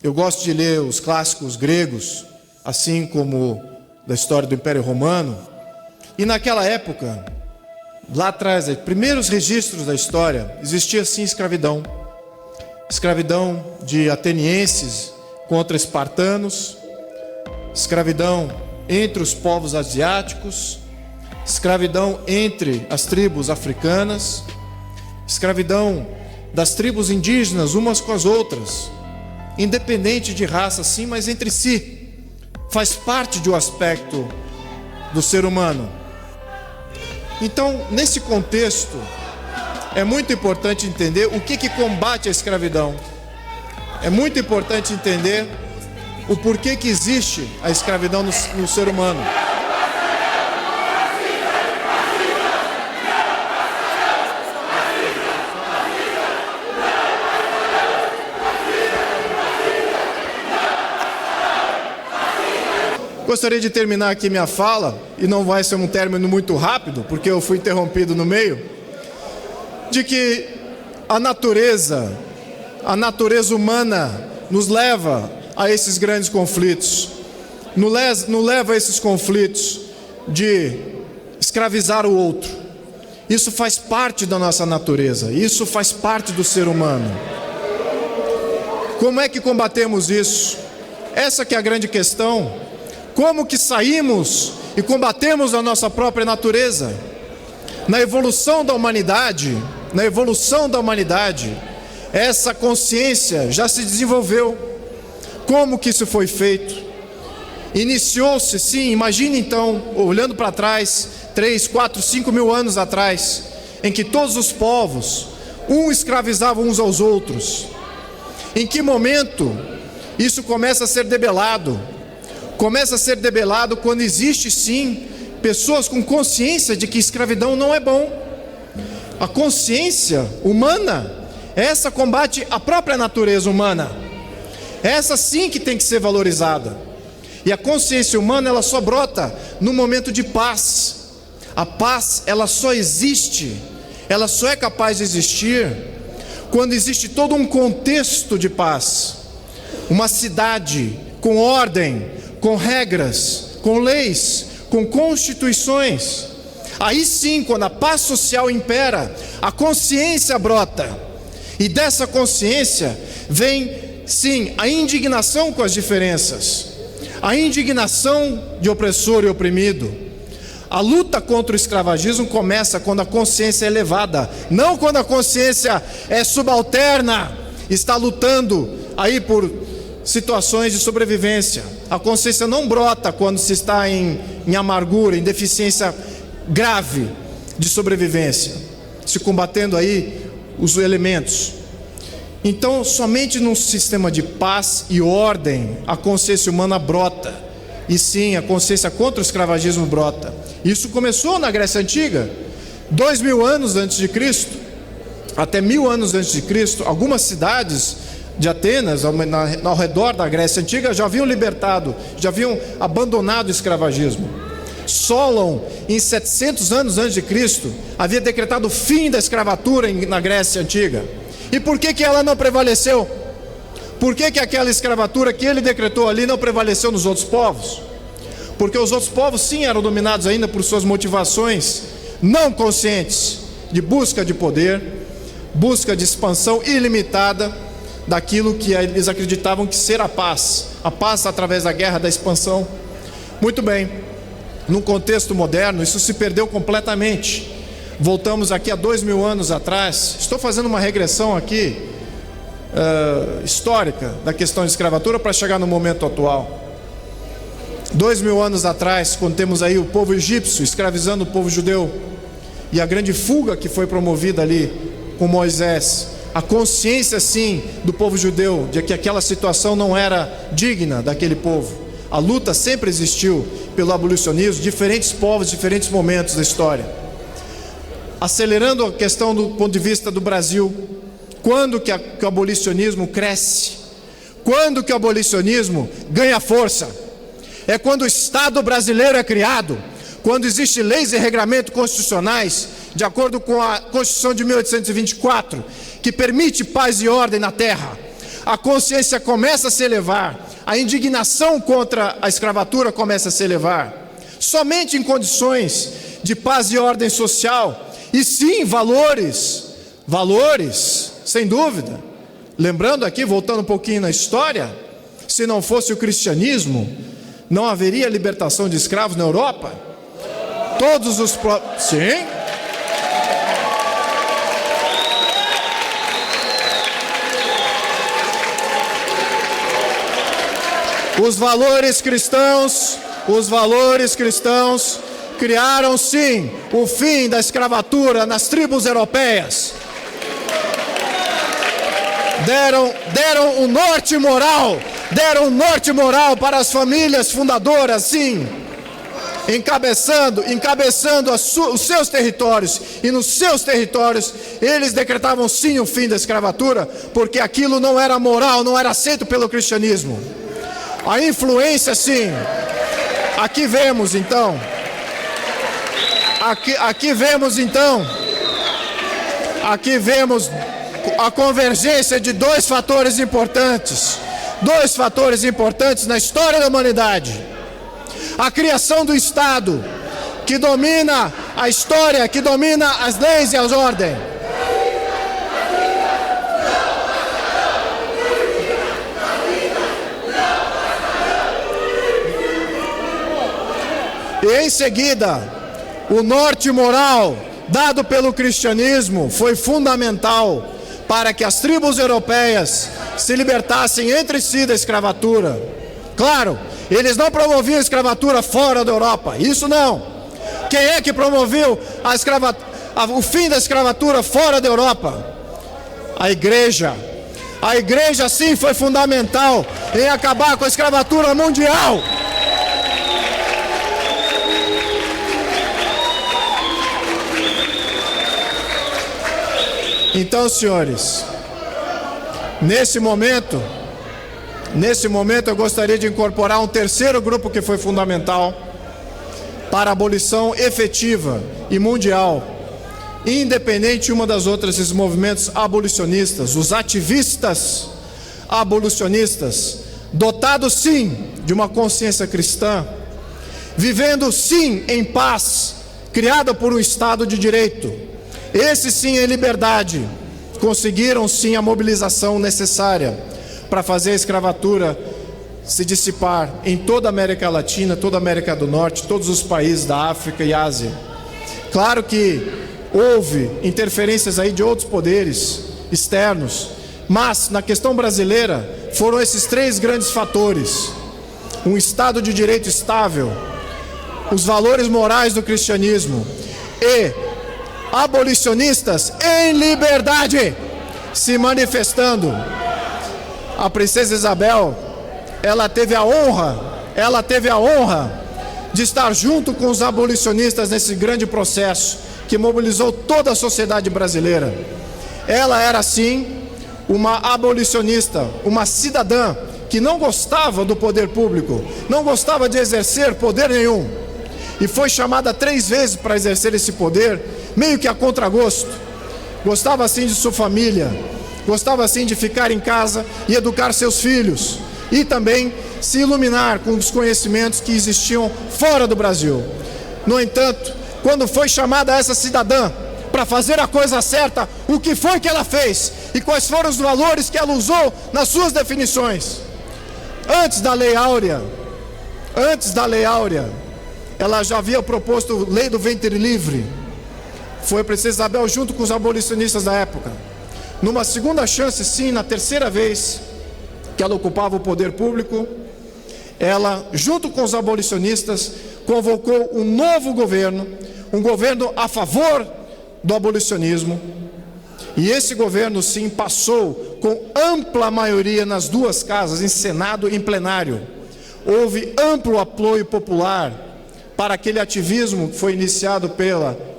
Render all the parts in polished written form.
Eu gosto de ler os clássicos gregos, assim como da história do Império Romano. E naquela época, lá atrás, primeiros registros da história, existia sim escravidão. Escravidão de atenienses contra espartanos, escravidão entre os povos asiáticos, escravidão entre as tribos africanas, escravidão das tribos indígenas umas com as outras, independente de raça sim, mas entre si. Faz parte de um aspecto do ser humano. Então, nesse contexto, é muito importante entender o que combate a escravidão. É muito importante entender o porquê que existe a escravidão no ser humano. Gostaria de terminar aqui minha fala, e não vai ser um término muito rápido, porque eu fui interrompido no meio, de que a natureza humana nos leva a esses grandes conflitos, nos leva a esses conflitos de escravizar o outro. Isso faz parte da nossa natureza, isso faz parte do ser humano. Como é que combatemos isso? Essa que é a grande questão. Como que saímos e combatemos a nossa própria natureza? Na evolução da humanidade, essa consciência já se desenvolveu. Como que isso foi feito? Iniciou-se, sim, imagine então, olhando para trás, 3, 4, 5 mil anos atrás, em que todos os povos, escravizavam uns aos outros. Em que momento isso começa a ser debelado? Começa a ser debelado quando existe sim pessoas com consciência de que escravidão não é bom. A consciência humana, essa combate a própria natureza humana. Essa sim que tem que ser valorizada. E a consciência humana, ela só brota no momento de paz. A paz, ela só existe, ela só é capaz de existir quando existe todo um contexto de paz. Uma cidade com ordem, com regras, com leis, com constituições. Aí sim, quando a paz social impera, a consciência brota. E dessa consciência vem, sim, a indignação com as diferenças. A indignação de opressor e oprimido. A luta contra o escravagismo começa quando a consciência é elevada, não quando a consciência é subalterna, está lutando aí por situações de sobrevivência. A consciência não brota quando se está em amargura, em deficiência grave de sobrevivência, se combatendo aí os elementos. Então, somente num sistema de paz e ordem, a consciência humana brota. E sim, a consciência contra o escravagismo brota. Isso começou na Grécia Antiga, 2000 anos antes de Cristo, até 1000 anos antes de Cristo, algumas cidades de Atenas, ao redor da Grécia Antiga, já haviam libertado, já haviam abandonado o escravagismo. Solon, em 700 anos antes de Cristo, havia decretado o fim da escravatura na Grécia Antiga. E por que ela não prevaleceu? Por que aquela escravatura que ele decretou ali não prevaleceu nos outros povos? Porque os outros povos sim eram dominados ainda por suas motivações não conscientes de busca de poder, busca de expansão ilimitada daquilo que eles acreditavam que ser a paz através da guerra, da expansão. Muito bem, no contexto moderno isso se perdeu completamente. Voltamos aqui a 2000 anos atrás. Estou fazendo uma regressão aqui histórica da questão de escravatura para chegar no momento atual. 2000 anos atrás, quando temos aí o povo egípcio escravizando o povo judeu, e a grande fuga que foi promovida ali com Moisés, a consciência sim do povo judeu de que aquela situação não era digna daquele povo. A luta sempre existiu pelo abolicionismo, diferentes povos, diferentes momentos da história. Acelerando a questão do ponto de vista do Brasil, quando que o abolicionismo cresce? Quando que o abolicionismo ganha força? É quando o Estado brasileiro é criado, quando existem leis e regramentos constitucionais, de acordo com a Constituição de 1824, que permite paz e ordem na terra. a consciência começa a se elevar, a indignação contra a escravatura começa a se elevar. Somente em condições de paz e ordem social, e sim, valores, sem dúvida. Lembrando aqui, voltando um pouquinho na história, se não fosse o cristianismo, não haveria libertação de escravos na Europa? Sim. Os valores cristãos criaram sim o fim da escravatura nas tribos europeias. Deram um norte moral para as famílias fundadoras, sim, encabeçando os seus territórios, e nos seus territórios eles decretavam sim o fim da escravatura, porque aquilo não era moral, não era aceito pelo cristianismo. A influência, sim. Aqui vemos então a convergência de dois fatores importantes na história da humanidade. A criação do Estado, que domina a história, que domina as leis e as ordens. E em seguida, o norte moral dado pelo cristianismo foi fundamental para que as tribos europeias se libertassem entre si da escravatura. Claro, eles não promoviam a escravatura fora da Europa, isso não. Quem é que promoveu o fim da escravatura fora da Europa? A igreja. A igreja sim foi fundamental em acabar com a escravatura mundial. Então, senhores, nesse momento eu gostaria de incorporar um terceiro grupo que foi fundamental para a abolição efetiva e mundial, independente uma das outras, esses movimentos abolicionistas, os ativistas abolicionistas, dotados sim de uma consciência cristã, vivendo sim em paz, criada por um Estado de Direito. Esses sim em liberdade, conseguiram sim a mobilização necessária para fazer a escravatura se dissipar em toda a América Latina, toda a América do Norte, todos os países da África e Ásia. Claro que houve interferências aí de outros poderes externos, mas na questão brasileira foram esses três grandes fatores: um Estado de Direito estável, os valores morais do cristianismo e abolicionistas em liberdade se manifestando. A princesa Isabel, ela teve a honra de estar junto com os abolicionistas nesse grande processo que mobilizou toda a sociedade brasileira. Ela era sim uma abolicionista, uma cidadã que não gostava do poder público, não gostava de exercer poder nenhum, e foi chamada 3 vezes para exercer esse poder, meio que a contragosto. Gostava assim de sua família, gostava assim de ficar em casa e educar seus filhos, e também se iluminar com os conhecimentos que existiam fora do Brasil. No entanto, quando foi chamada essa cidadã para fazer a coisa certa, o que foi que ela fez? E quais foram os valores que ela usou nas suas definições? Antes da Lei Áurea, ela já havia proposto lei do ventre livre. Foi a princesa Isabel junto com os abolicionistas da época. Numa segunda chance, sim, na terceira vez que ela ocupava o poder público, ela, junto com os abolicionistas, convocou um novo governo, um governo a favor do abolicionismo. E esse governo, sim, passou com ampla maioria nas duas casas, em Senado e em plenário. Houve amplo apoio popular para aquele ativismo que foi iniciado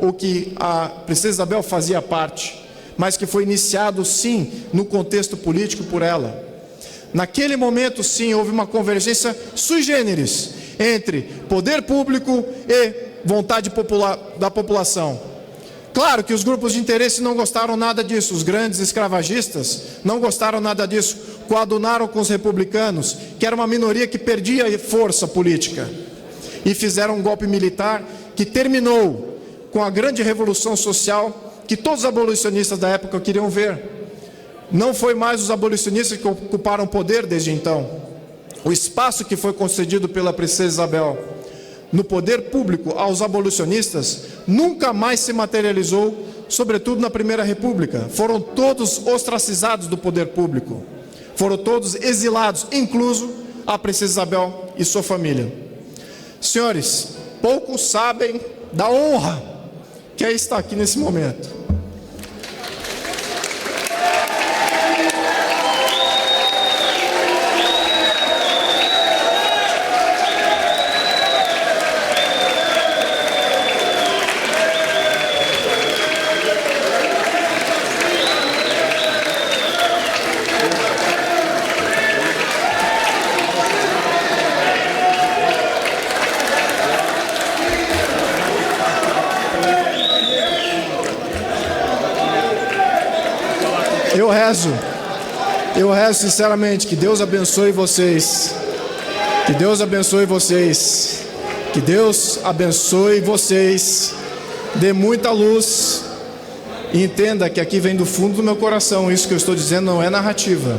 o que a princesa Isabel fazia parte, mas que foi iniciado, sim, no contexto político por ela. Naquele momento, sim, houve uma convergência sui generis entre poder público e vontade da população. Claro que os grupos de interesse não gostaram nada disso, os grandes escravagistas não gostaram nada disso. coadunaram com os republicanos, que era uma minoria que perdia força política, e fizeram um golpe militar que terminou com a grande revolução social que todos os abolicionistas da época queriam ver. Não foi mais os abolicionistas que ocuparam o poder desde então. O espaço que foi concedido pela princesa Isabel no poder público aos abolicionistas nunca mais se materializou, sobretudo na Primeira República. Foram todos ostracizados do poder público. Foram todos exilados, incluso a princesa Isabel e sua família. Senhores, poucos sabem da honra que é estar aqui nesse momento. Eu rezo sinceramente que Deus abençoe vocês, que Deus abençoe vocês, que Deus abençoe vocês, dê muita luz, e entenda que aqui vem do fundo do meu coração. Isso que eu estou dizendo não é narrativa,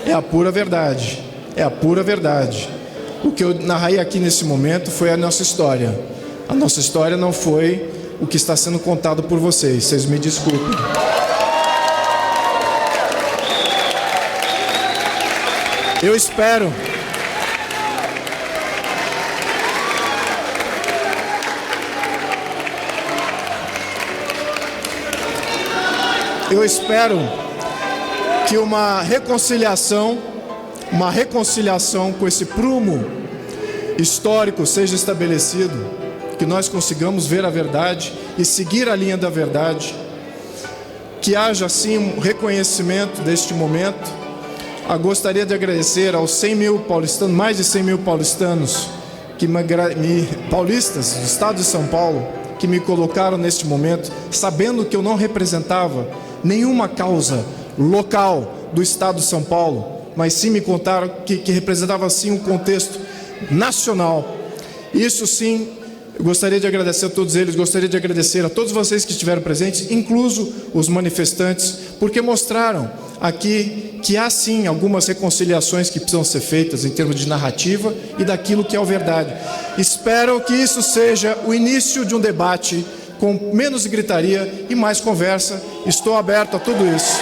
é a pura verdade, é a pura verdade. O que eu narrei aqui nesse momento foi a nossa história. A nossa história não foi o que está sendo contado por vocês, vocês me desculpem. Eu espero que uma reconciliação com esse prumo histórico seja estabelecido, que nós consigamos ver a verdade e seguir a linha da verdade, que haja assim um reconhecimento deste momento. Eu gostaria de agradecer aos 100 mil paulistanos, mais de 100 mil paulistanos, paulistas do estado de São Paulo, que me colocaram neste momento, sabendo que eu não representava nenhuma causa local do estado de São Paulo, mas sim me contaram que representava sim um contexto nacional. Isso sim, eu gostaria de agradecer a todos eles, gostaria de agradecer a todos vocês que estiveram presentes, incluso os manifestantes, porque mostraram aqui que há sim algumas reconciliações que precisam ser feitas em termos de narrativa e daquilo que é a verdade. Espero que isso seja o início de um debate com menos gritaria e mais conversa. Estou aberto a tudo isso.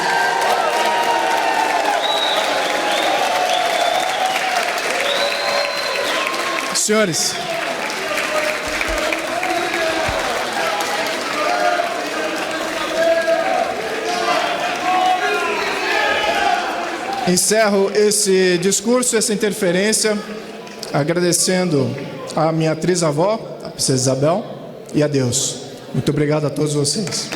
Senhores, encerro esse discurso, essa interferência, agradecendo a minha atriz-avó, a princesa Isabel, e a Deus. Muito obrigado a todos vocês.